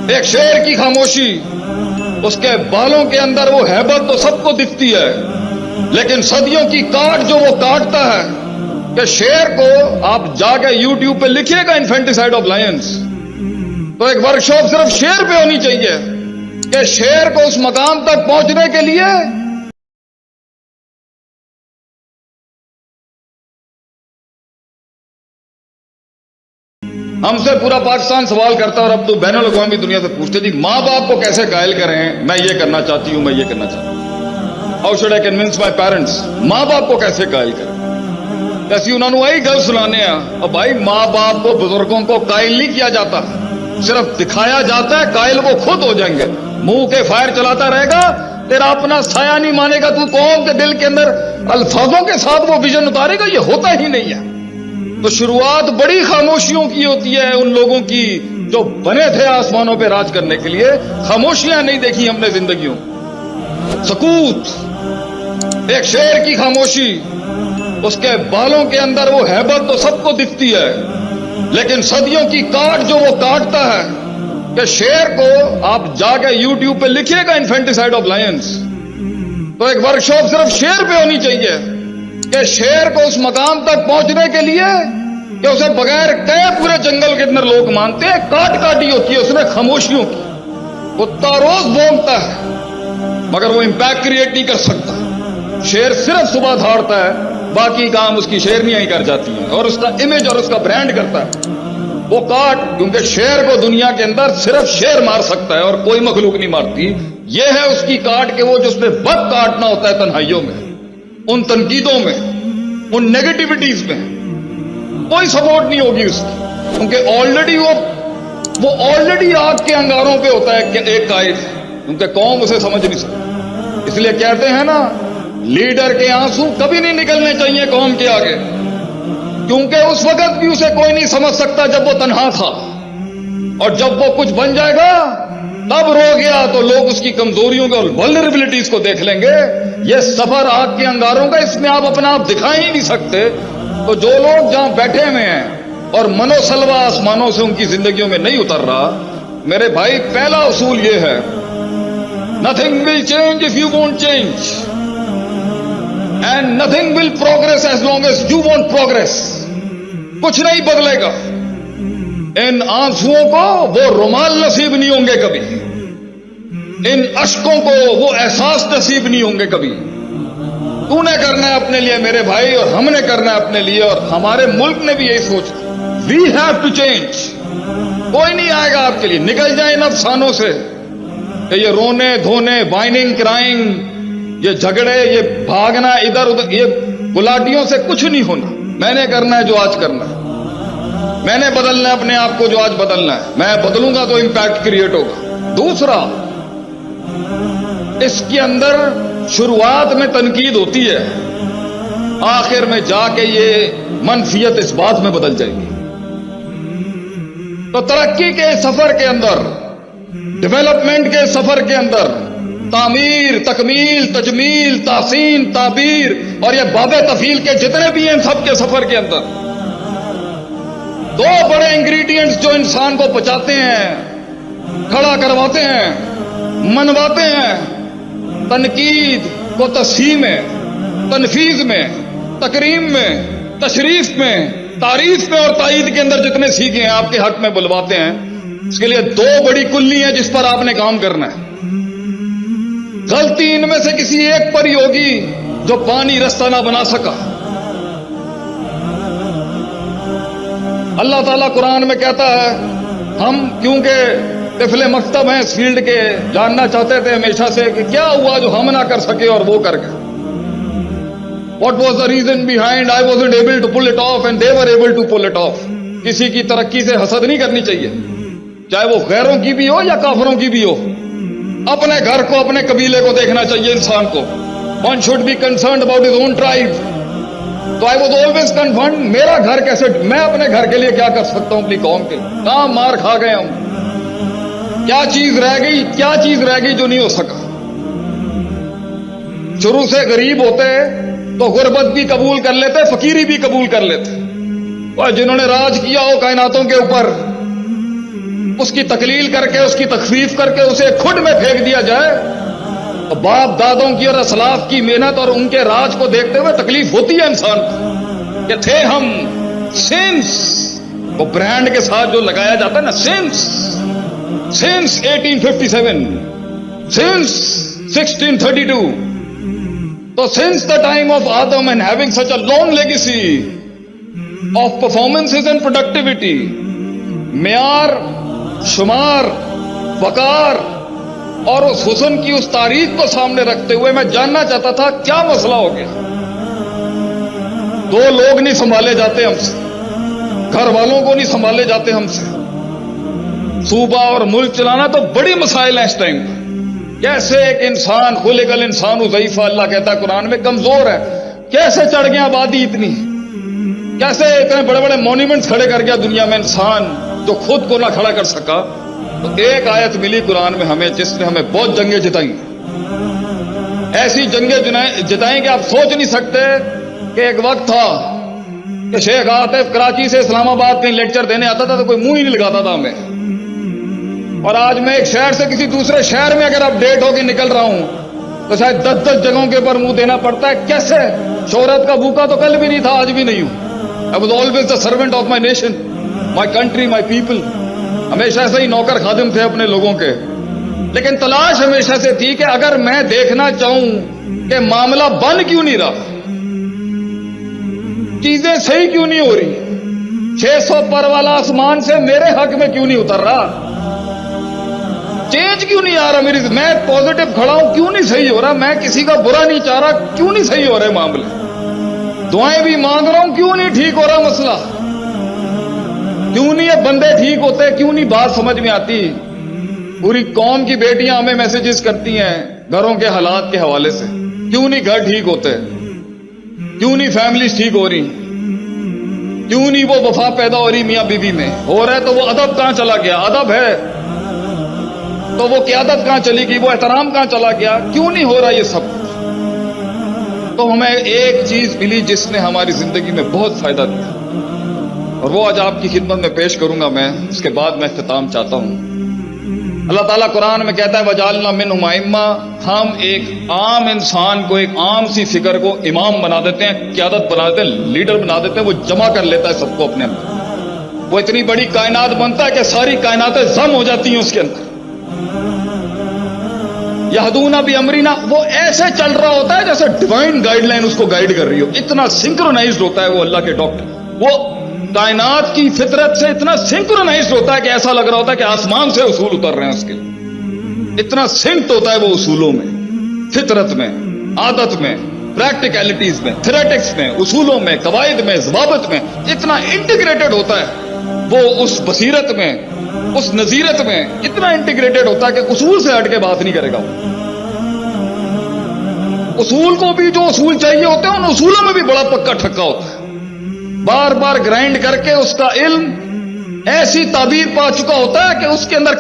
ایک شیر کی خاموشی، اس کے بالوں کے اندر وہ ہیبت تو سب کو دکھتی ہے، لیکن صدیوں کی کاٹ جو وہ کاٹتا ہے کہ شیر کو آپ جا کے یوٹیوب پہ لکھیے گا انفینٹیسائڈ آف لائنز، تو ایک ورکشاپ صرف شیر پہ ہونی چاہیے کہ شیر کو اس مقام تک پہنچنے کے لیے ہم سے پورا پاکستان سوال کرتا ہے، اور اب تو بین الاقوامی دنیا سے پوچھتے تھی ماں باپ کو کیسے قائل کریں، میں یہ کرنا چاہتی ہوں، میں یہ کرنا چاہتی ہوں، how should I convince my parents, ماں باپ کو کیسے قائل کریں؟ کیسی انہوں نے وہی گل سنانے ہیں۔ اور بھائی ماں باپ کو، بزرگوں کو قائل نہیں کیا جاتا، صرف دکھایا جاتا ہے، قائل وہ خود ہو جائیں گے۔ منہ کے فائر چلاتا رہے گا، تیرا اپنا سایہ نہیں مانے گا، تو قوم کے دل کے اندر الفاظوں کے ساتھ وہ ویژن اتارے گا، یہ ہوتا ہی نہیں ہے۔ تو شروعات بڑی خاموشیوں کی ہوتی ہے، ان لوگوں کی جو بنے تھے آسمانوں پہ راج کرنے کے لیے۔ خاموشیاں نہیں دیکھی ہم نے زندگیوں، سکوت، ایک شیر کی خاموشی، اس کے بالوں کے اندر وہ ہیبت تو سب کو دکھتی ہے، لیکن صدیوں کی کاٹ جو وہ کاٹتا ہے کہ شیر کو آپ جا کے یوٹیوب پہ لکھیے گا انفینٹیسائڈ آف لائنز، تو ایک ورکشاپ صرف شیر پہ ہونی چاہیے کہ شیر کو اس مقام تک پہنچنے کے لیے کہ اسے بغیر کہے پورے جنگل کے اندر لوگ مانتے ہیں، کاٹ کاٹی ہوتی ہے اس نے خاموشیوں کی۔ کتا روز بھونکتا ہے مگر وہ امپیکٹ کریٹ نہیں کر سکتا۔ شیر صرف صبح دھاڑتا ہے، باقی کام اس کی شیرنیاں ہی کر جاتی ہیں، اور اس کا امیج اور اس کا برانڈ کرتا ہے وہ کاٹ، کیونکہ شیر کو دنیا کے اندر صرف شیر مار سکتا ہے اور کوئی مخلوق نہیں مارتی۔ یہ ہے اس کی کاٹ کہ وہ جس پہ وقت کاٹنا ہوتا ہے تنہائیوں میں، ان تنقیدوں میں، ان نیگیٹیوٹیز میں کوئی سپورٹ نہیں ہوگی اس کی، کیونکہ آلریڈی وہ آلریڈی آگ کے انگاروں پہ ہوتا ہے کہ ایک قائد، کیونکہ قوم اسے سمجھ نہیں سکتی۔ اس لیے کہتے ہیں نا، لیڈر کے آنسو کبھی نہیں نکلنے چاہیے قوم کے آگے، کیونکہ اس وقت بھی اسے کوئی نہیں سمجھ سکتا جب وہ تنہا تھا، اور جب وہ کچھ بن جائے گا تب رو گیا تو لوگ اس کی کمزوریوں کو اور ولنریبلٹیز کو دیکھ لیں گے۔ یہ سفر آگ کے انگاروں کا، اس میں آپ اپنا آپ دکھا ہی نہیں سکتے۔ تو جو لوگ جہاں بیٹھے ہوئے ہیں اور منو سلوا آسمانوں سے ان کی زندگیوں میں نہیں اتر رہا، میرے بھائی پہلا اصول یہ ہے، nothing will change if you won't change and nothing will progress as long as you won't progress۔ کچھ نہیں بدلے گا، ان آنسوؤں کو وہ رومال نصیب نہیں ہوں گے کبھی، ان اشکوں کو وہ احساس نصیب نہیں ہوں گے کبھی۔ تو نے کرنا ہے اپنے لیے میرے بھائی، اور ہم نے کرنا ہے اپنے لیے، اور ہمارے ملک نے بھی یہی سوچا، وی ہیو ٹو چینج۔ کوئی نہیں آئے گا آپ کے لیے، نکل جائیں ان افسانوں سے کہ یہ رونے دھونے، وائننگ کرائنگ، یہ جھگڑے، یہ بھاگنا ادھر ادھر، یہ گلاٹیوں سے کچھ نہیں ہونا۔ میں نے کرنا ہے جو آج کرنا ہے، میں نے بدلنا ہے اپنے آپ کو جو آج بدلنا ہے، میں بدلوں گا تو امپیکٹ کریٹ ہوگا۔ دوسرا، اس کے اندر شروعات میں تنقید ہوتی ہے، آخر میں جا کے یہ منفیت اس بات میں بدل جائے گی۔ تو ترقی کے سفر کے اندر، ڈیولپمنٹ کے سفر کے اندر، تعمیر، تکمیل، تجمیل، تحسین، تعبیر اور یہ باب تفعیل کے جتنے بھی ہیں سب کے سفر کے اندر دو بڑے انگریڈینٹس جو انسان کو پہنچاتے ہیں، کھڑا کرواتے ہیں، منواتے ہیں، تنقید کو تصحیح میں، تنفیذ میں، تکریم میں، تشریف میں، تعریف میں اور تائید کے اندر جتنے سیکھے ہیں آپ کے حق میں بلواتے ہیں۔ اس کے لیے دو بڑی کلی ہیں جس پر آپ نے کام کرنا ہے۔ غلطی ان میں سے کسی ایک پر ہی ہوگی جو پانی رستہ نہ بنا سکا۔ اللہ تعالیٰ قرآن میں کہتا ہے، ہم کیونکہ طفل مکتب ہیں اس فیلڈ کے، جاننا چاہتے تھے ہمیشہ سے کہ کیا ہوا جو ہم نہ کر سکے اور وہ کر گئے۔ What was the reason behind I wasn't able to pull it off and they were able to pull it off۔ کسی کی ترقی سے حسد نہیں کرنی چاہیے، چاہے وہ غیروں کی بھی ہو یا کافروں کی بھی ہو۔ اپنے گھر کو، اپنے قبیلے کو دیکھنا چاہیے انسان کو۔ One should be concerned about his own tribe۔ تو I was always concerned، میرا گھر کیسے، میں اپنے گھر کے لیے کیا کر سکتا ہوں اپنی قوم کے، کہاں مار کھا گئے ہم، کیا چیز رہ گئی، کیا چیز رہ گئی جو نہیں ہو سکا۔ شروع سے غریب ہوتے تو غربت بھی قبول کر لیتے، فقیری بھی قبول کر لیتے، اور جنہوں نے راج کیا ہو کائناتوں کے اوپر، اس کی تقلیل کر کے اس کی تخفیف کر کے اسے کھڈ میں پھینک دیا جائے تو باپ دادوں کی اور اسلاف کی محنت اور ان کے راج کو دیکھتے ہوئے تکلیف ہوتی ہے انسان کو کہ تھے ہم سنس وہ برانڈ کے ساتھ جو لگایا جاتا ہے نا سنس 1857 سنس 1632 تو since the time of Adam and having such a long legacy of performances and productivity, معیار شمار وقار اور اس حسن کی اس تاریخ کو سامنے رکھتے ہوئے میں جاننا چاہتا تھا کیا مسئلہ ہو گیا. دو لوگ نہیں سنبھالے جاتے ہم سے, گھر والوں کو نہیں سنبھالے جاتے ہم سے, صوبہ اور ملک چلانا تو بڑی مسائل ہیں اس ٹائم. کیسے ایک انسان خلق الانسان ضعیفہ, اللہ کہتا ہے قرآن میں, کمزور ہے, کیسے چڑھ گیا آبادی اتنی, کیسے اتنے بڑے بڑے مونیومنٹس کھڑے کر گیا دنیا میں انسان جو خود کو نہ کھڑا کر سکا. تو ایک آیت ملی قرآن میں ہمیں جس نے ہمیں بہت جنگیں جتائیں, ایسی جنگیں جتائیں کہ آپ سوچ نہیں سکتے کہ ایک وقت تھا کہ شیخ عاطف کراچی سے اسلام آباد کہیں لیکچر دینے آتا تھا تو کوئی منہ ہی نہیں لگاتا تھا ہمیں, اور آج میں ایک شہر سے کسی دوسرے شہر میں اگر اپڈیٹ ہو کے نکل رہا ہوں تو شاید 10 جگہوں کے اوپر منہ دینا پڑتا ہے. کیسے؟ شہرت کا بھوکا تو کل بھی نہیں تھا, آج بھی نہیں ہوں. I was always the servant of my nation, my country, my people. ہمیشہ سے ہی نوکر خادم تھے اپنے لوگوں کے, لیکن تلاش ہمیشہ سے تھی کہ اگر میں دیکھنا چاہوں کہ معاملہ بن کیوں نہیں رہا, چیزیں صحیح کیوں نہیں ہو رہی, 600 پر والا آسمان سے میرے حق میں کیوں نہیں اتر رہا, چینج کیوں نہیں آ رہا, میں پازیٹو کھڑا ہوں کیوں نہیں صحیح ہو رہا, میں کسی کا برا نہیں چاہ رہا کیوں نہیں صحیح ہو رہے معاملے, دعائیں بھی مانگ رہا ہوں کیوں نہیں ٹھیک ہو رہا مسئلہ, کیوں نہیں یہ بندے ٹھیک ہوتے, کیوں نہیں بات سمجھ میں آتی. پوری قوم کی بیٹیاں ہمیں میسیجز کرتی ہیں گھروں کے حالات کے حوالے سے, کیوں نہیں گھر ٹھیک ہوتے, کیوں نہیں فیملیز ٹھیک ہو رہی, کیوں نہیں وہ وفا پیدا ہو رہی میاں بیوی میں, ہو رہا ہے تو وہ ادب کہاں چلا گیا, ادب ہے تو وہ قیادت کہاں چلی گئی, وہ احترام کہاں چلا گیا, کیوں نہیں ہو رہا یہ سب. تو ہمیں ایک چیز ملی جس نے ہماری زندگی میں بہت فائدہ دیا, اور وہ آج آپ کی خدمت میں پیش کروں گا میں, اس کے بعد میں اختتام چاہتا ہوں. اللہ تعالیٰ قرآن میں کہتا ہے وَجَعَلْنَا مِنْهُمْ أَئِمَّةً, ہم ایک عام انسان کو, ایک عام سی فکر کو امام بنا دیتے ہیں, قیادت بنا دیتے ہیں, لیڈر بنا دیتے ہیں, وہ جمع کر لیتا ہے سب کو اپنے اندر, وہ اتنی بڑی کائنات بنتا ہے کہ ساری کائناتیں ضم ہو جاتی ہیں اس کے اندر. یہدون بامرنا, وہ ایسے چل رہا ہوتا ہے جیسے ڈیوائن گائیڈ لائن اس کو گائیڈ کر رہی ہو, اتنا سنکرونائزڈ ہوتا ہے وہ اللہ کے ڈاکٹر, وہ کائنات کی فطرت سے اتنا سنکرونائزڈ ہوتا ہے کہ ایسا لگ رہا ہوتا ہے کہ آسمان سے اصول اتر رہے ہیں اس کے, اتنا سنکٹ ہوتا ہے وہ اصولوں میں, فطرت میں, عادت میں, پریکٹیکلٹیز میں, تھیریٹکس میں, اصولوں میں, قواعد میں, ضوابط میں, اتنا انٹیگریٹڈ ہوتا ہے وہ اس بصیرت میں, اس نظیرت میں اتنا انٹیگریٹڈ ہوتا ہے کہ اصول سے ہٹ کے بات نہیں کرے گا. اصول کو بھی جو اصول چاہیے ہوتے ہیں ان اصولوں میں بھی بڑا پکا ٹھکا ہوتا ہے, بار بار گرائنڈ کر کے اس کا علم ایسی تعبیر پا چکا ہوتا ہے کہ اس کے اندر